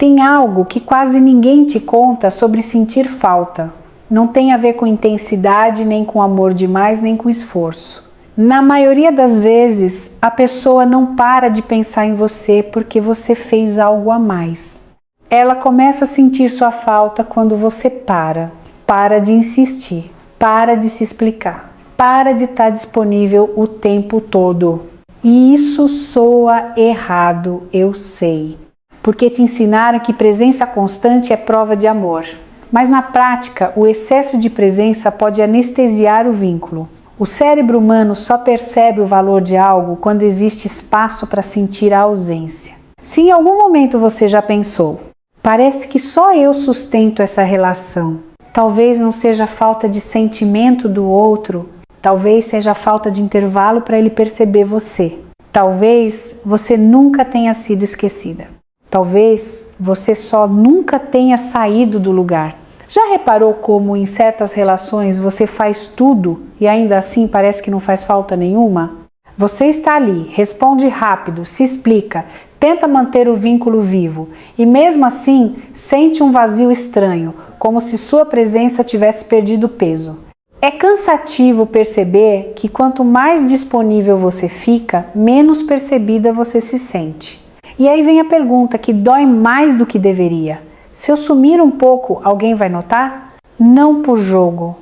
Tem algo que quase ninguém te conta sobre sentir falta. Não tem a ver com intensidade, nem com amor demais, nem com esforço. Na maioria das vezes, a pessoa não para de pensar em você porque você fez algo a mais. Ela começa a sentir sua falta quando você para de insistir, para de se explicar, para de estar disponível o tempo todo. E isso soa errado, eu sei, porque te ensinaram que presença constante é prova de amor. Mas na prática, o excesso de presença pode anestesiar o vínculo. O cérebro humano só percebe o valor de algo quando existe espaço para sentir a ausência. Se em algum momento você já pensou, parece que só eu sustento essa relação, talvez não seja falta de sentimento do outro, talvez seja falta de intervalo para ele perceber você. Talvez você nunca tenha sido esquecida. Talvez você só nunca tenha saído do lugar. Já reparou como em certas relações você faz tudo e ainda assim parece que não faz falta nenhuma? Você está ali, responde rápido, se explica, tenta manter o vínculo vivo e mesmo assim sente um vazio estranho, como se sua presença tivesse perdido peso. É cansativo perceber que quanto mais disponível você fica, menos percebida você se sente. E aí vem a pergunta que dói mais do que deveria. Se eu sumir um pouco, alguém vai notar? Não por jogo,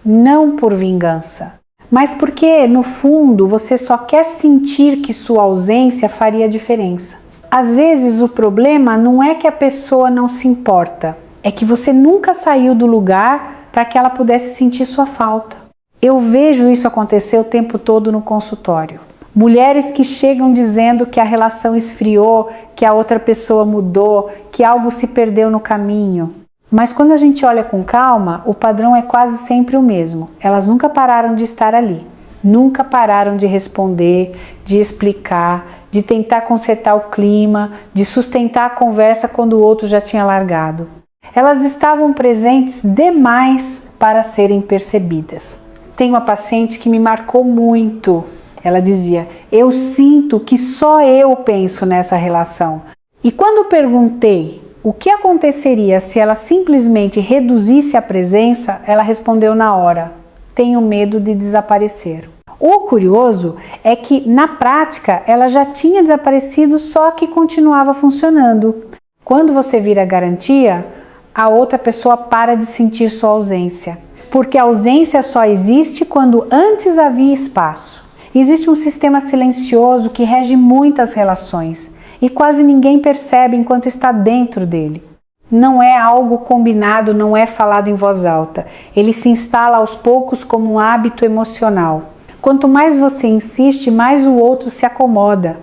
não por vingança, mas porque, no fundo, você só quer sentir que sua ausência faria diferença. Às vezes o problema não é que a pessoa não se importa, é que você nunca saiu do lugar para que ela pudesse sentir sua falta. Eu vejo isso acontecer o tempo todo no consultório. Mulheres que chegam dizendo que a relação esfriou, que a outra pessoa mudou, que algo se perdeu no caminho. Mas quando a gente olha com calma, o padrão é quase sempre o mesmo. Elas nunca pararam de estar ali, nunca pararam de responder, de explicar, de tentar consertar o clima, de sustentar a conversa quando o outro já tinha largado. Elas estavam presentes demais para serem percebidas. Tem uma paciente que me marcou muito. Ela dizia, eu sinto que só eu penso nessa relação. E quando perguntei o que aconteceria se ela simplesmente reduzisse a presença, ela respondeu na hora, tenho medo de desaparecer. O curioso é que, na prática, ela já tinha desaparecido, só que continuava funcionando. Quando você vira garantia, a outra pessoa para de sentir sua ausência. Porque a ausência só existe quando antes havia espaço. Existe um sistema silencioso que rege muitas relações e quase ninguém percebe enquanto está dentro dele. Não é algo combinado, não é falado em voz alta. Ele se instala aos poucos como um hábito emocional. Quanto mais você insiste, mais o outro se acomoda.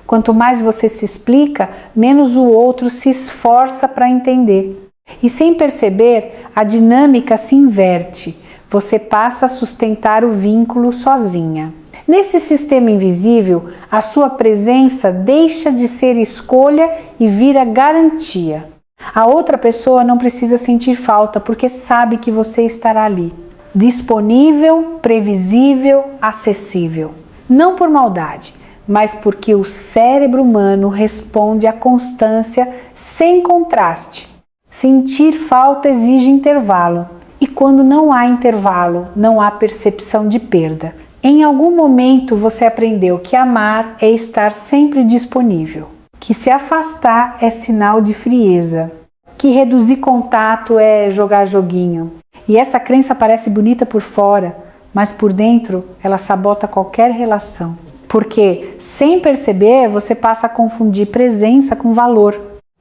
Quanto mais você se explica, menos o outro se esforça para entender. E sem perceber, a dinâmica se inverte. Você passa a sustentar o vínculo sozinha. Nesse sistema invisível, a sua presença deixa de ser escolha e vira garantia. A outra pessoa não precisa sentir falta porque sabe que você estará ali, disponível, previsível, acessível. Não por maldade, mas porque o cérebro humano responde à constância sem contraste. Sentir falta exige intervalo, e quando não há intervalo, não há percepção de perda. Em algum momento você aprendeu que amar é estar sempre disponível, que se afastar é sinal de frieza, que reduzir contato é jogar joguinho. E essa crença parece bonita por fora, mas por dentro ela sabota qualquer relação. Porque, sem perceber, você passa a confundir presença com valor.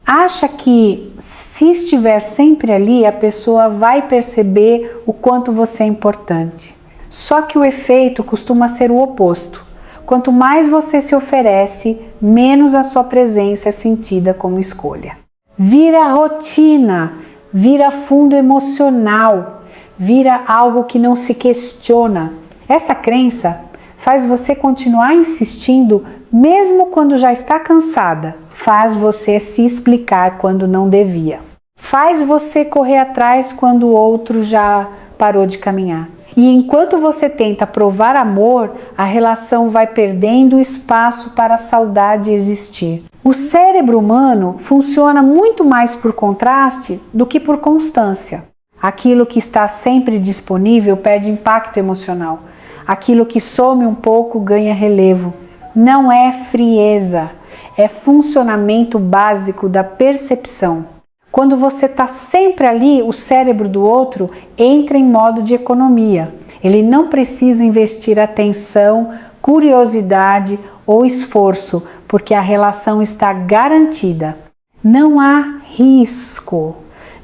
Acha que se estiver sempre ali, a pessoa vai perceber o quanto você é importante. Só que o efeito costuma ser o oposto. Quanto mais você se oferece, menos a sua presença é sentida como escolha. Vira rotina, vira fundo emocional, vira algo que não se questiona. Essa crença faz você continuar insistindo mesmo quando já está cansada. Faz você se explicar quando não devia. Faz você correr atrás quando o outro já parou de caminhar. E enquanto você tenta provar amor, a relação vai perdendo espaço para a saudade existir. O cérebro humano funciona muito mais por contraste do que por constância. Aquilo que está sempre disponível perde impacto emocional. Aquilo que some um pouco ganha relevo. Não é frieza, é funcionamento básico da percepção. Quando você está sempre ali, o cérebro do outro entra em modo de economia. Ele não precisa investir atenção, curiosidade ou esforço, porque a relação está garantida. Não há risco,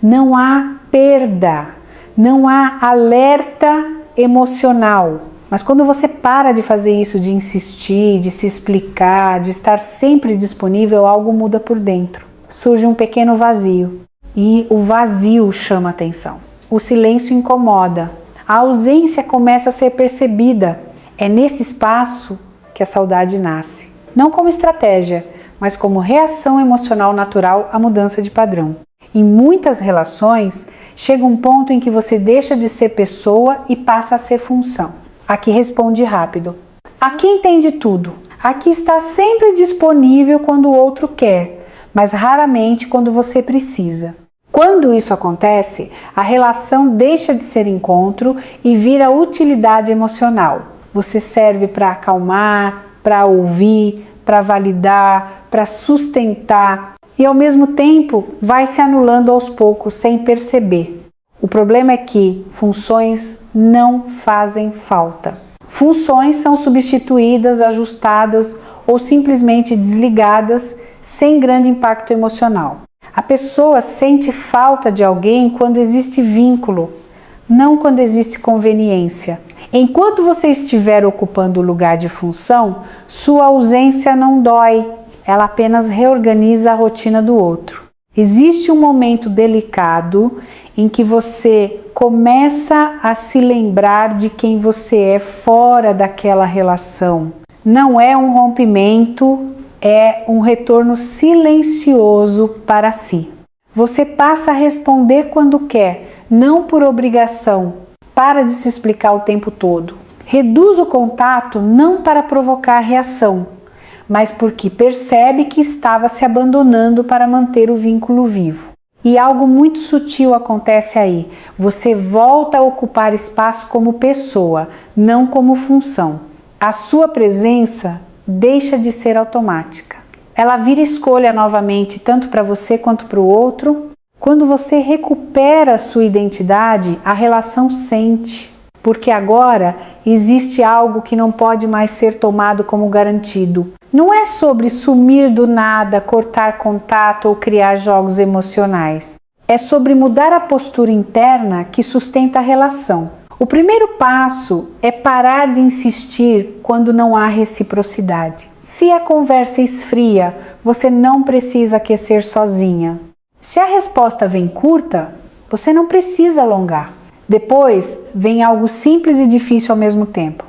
não há perda, não há alerta emocional. Mas quando você para de fazer isso, de insistir, de se explicar, de estar sempre disponível, algo muda por dentro. Surge um pequeno vazio e o vazio chama atenção. O silêncio incomoda, a ausência começa a ser percebida. É nesse espaço que a saudade nasce. Não como estratégia, mas como reação emocional natural à mudança de padrão. Em muitas relações, chega um ponto em que você deixa de ser pessoa e passa a ser função. Aqui responde rápido. Aqui entende tudo. Aqui está sempre disponível quando o outro quer, mas raramente quando você precisa. Quando isso acontece, a relação deixa de ser encontro e vira utilidade emocional. Você serve para acalmar, para ouvir, para validar, para sustentar e ao mesmo tempo vai se anulando aos poucos sem perceber. O problema é que funções não fazem falta. Funções são substituídas, ajustadas ou simplesmente desligadas sem grande impacto emocional. A pessoa sente falta de alguém quando existe vínculo, não quando existe conveniência. Enquanto você estiver ocupando o lugar de função, sua ausência não dói, ela apenas reorganiza a rotina do outro. Existe um momento delicado em que você começa a se lembrar de quem você é fora daquela relação. Não é um rompimento, é um retorno silencioso para si. Você passa a responder quando quer, não por obrigação. Para de se explicar o tempo todo. Reduz o contato não para provocar reação, mas porque percebe que estava se abandonando para manter o vínculo vivo. E algo muito sutil acontece aí. Você volta a ocupar espaço como pessoa, não como função. A sua presença deixa de ser automática. Ela vira escolha novamente, tanto para você quanto para o outro. Quando você recupera a sua identidade, a relação sente, porque agora existe algo que não pode mais ser tomado como garantido. Não é sobre sumir do nada, cortar contato ou criar jogos emocionais. É sobre mudar a postura interna que sustenta a relação. O primeiro passo é parar de insistir quando não há reciprocidade. Se a conversa esfria, você não precisa aquecer sozinha. Se a resposta vem curta, você não precisa alongar. Depois vem algo simples e difícil ao mesmo tempo.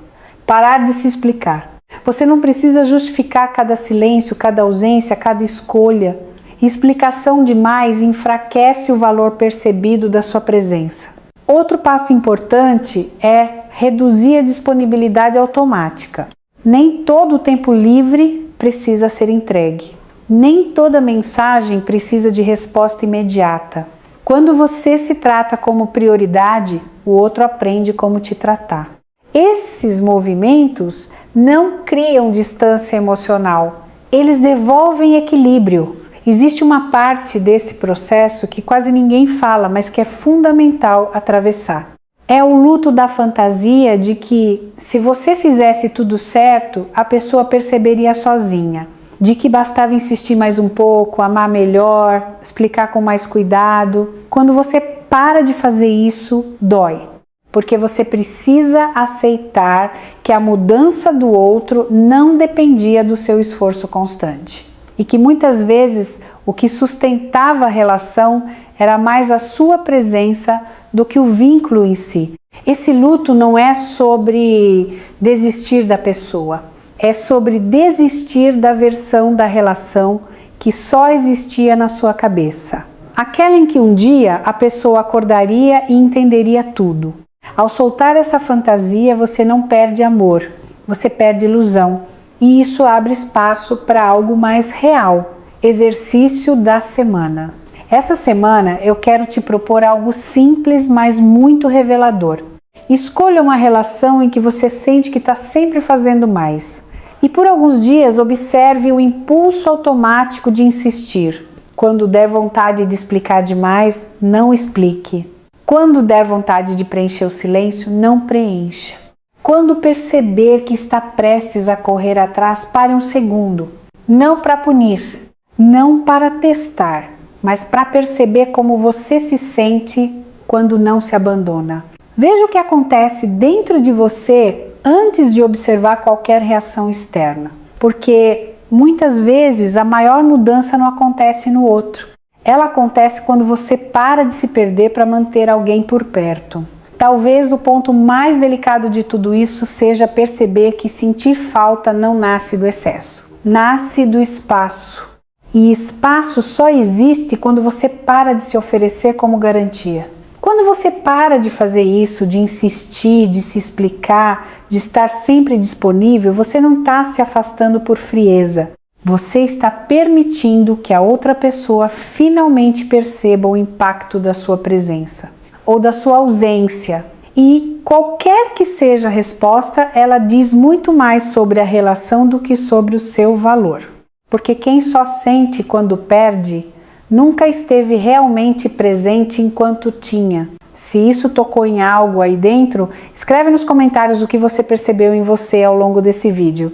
Parar de se explicar. Você não precisa justificar cada silêncio, cada ausência, cada escolha. Explicação demais enfraquece o valor percebido da sua presença. Outro passo importante é reduzir a disponibilidade automática. Nem todo o tempo livre precisa ser entregue. Nem toda mensagem precisa de resposta imediata. Quando você se trata como prioridade, o outro aprende como te tratar. Esses movimentos não criam distância emocional, eles devolvem equilíbrio. Existe uma parte desse processo que quase ninguém fala, mas que é fundamental atravessar. É o luto da fantasia de que, se você fizesse tudo certo, a pessoa perceberia sozinha. De que bastava insistir mais um pouco, amar melhor, explicar com mais cuidado. Quando você para de fazer isso, dói. Porque você precisa aceitar que a mudança do outro não dependia do seu esforço constante. E que muitas vezes o que sustentava a relação era mais a sua presença do que o vínculo em si. Esse luto não é sobre desistir da pessoa, é sobre desistir da versão da relação que só existia na sua cabeça. Aquela em que um dia a pessoa acordaria e entenderia tudo. Ao soltar essa fantasia, você não perde amor, você perde ilusão. E isso abre espaço para algo mais real. Exercício da semana. Essa semana eu quero te propor algo simples, mas muito revelador. Escolha uma relação em que você sente que está sempre fazendo mais. E por alguns dias observe o impulso automático de insistir. Quando der vontade de explicar demais, não explique. Quando der vontade de preencher o silêncio, não preencha. Quando perceber que está prestes a correr atrás, pare um segundo. Não para punir, não para testar, mas para perceber como você se sente quando não se abandona. Veja o que acontece dentro de você antes de observar qualquer reação externa, porque muitas vezes a maior mudança não acontece no outro. Ela acontece quando você para de se perder para manter alguém por perto. Talvez o ponto mais delicado de tudo isso seja perceber que sentir falta não nasce do excesso, nasce do espaço. E espaço só existe quando você para de se oferecer como garantia. Quando você para de fazer isso, de insistir, de se explicar, de estar sempre disponível, você não está se afastando por frieza. Você está permitindo que a outra pessoa finalmente perceba o impacto da sua presença ou da sua ausência. E qualquer que seja a resposta, ela diz muito mais sobre a relação do que sobre o seu valor. Porque quem só sente quando perde, nunca esteve realmente presente enquanto tinha. Se isso tocou em algo aí dentro, escreve nos comentários o que você percebeu em você ao longo desse vídeo.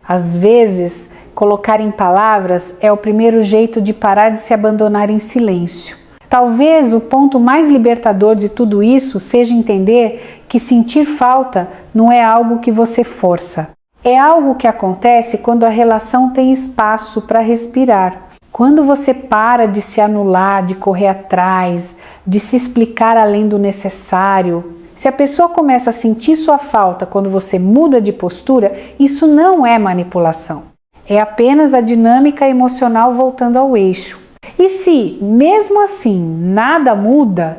Às vezes, colocar em palavras é o primeiro jeito de parar de se abandonar em silêncio. Talvez o ponto mais libertador de tudo isso seja entender que sentir falta não é algo que você força. É algo que acontece quando a relação tem espaço para respirar. Quando você para de se anular, de correr atrás, de se explicar além do necessário. Se a pessoa começa a sentir sua falta quando você muda de postura, isso não é manipulação. É apenas a dinâmica emocional voltando ao eixo. E se, mesmo assim, nada muda,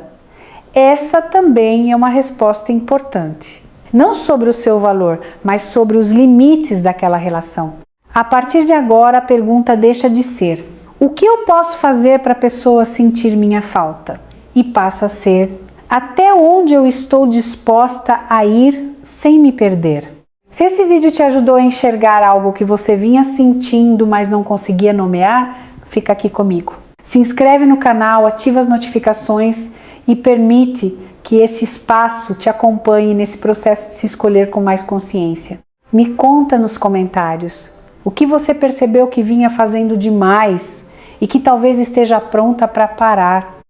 essa também é uma resposta importante. Não sobre o seu valor, mas sobre os limites daquela relação. A partir de agora, a pergunta deixa de ser: o que eu posso fazer para a pessoa sentir minha falta? E passa a ser: até onde eu estou disposta a ir sem me perder? Se esse vídeo te ajudou a enxergar algo que você vinha sentindo, mas não conseguia nomear, fica aqui comigo. Se inscreve no canal, ativa as notificações e permite que esse espaço te acompanhe nesse processo de se escolher com mais consciência. Me conta nos comentários o que você percebeu que vinha fazendo demais e que talvez esteja pronta para parar.